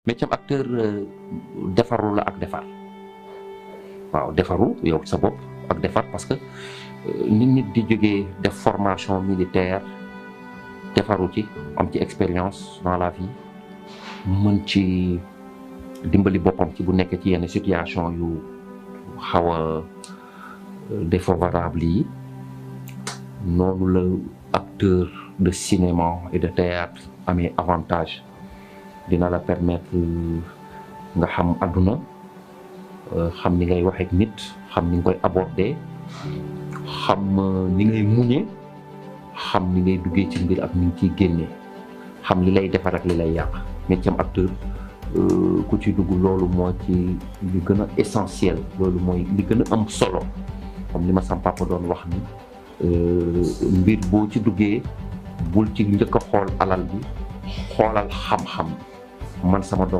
métier acteur defaru la ak defar waaw defaru yow sa bopp ak defar parce que nit di jógee def formation militaire defaru ci am ci expérience dans la vie mën ci dimbali boppam ci bu nekkee ci yenn situation yu xaw a défavorable yi noonu la acteur de cinéma et de théâtre amee avantage dina la permettre nga xam àdduna xam ni ngay waxee ak nit xam ni nga koy aborder xam ni ngay muñe xam ni ngay duggee ci mbir ak ni nga ciy génnee xam li lay defar ak li lay yàq métier acteur ku ci dugg loolu moo ci li gën a essentiel loolu mooy li gën a am solo comme li ma sam papa doon wax ni mbir boo ci duggee bul ci njëkk a xool alal bi xoolal xam-xam man sama doom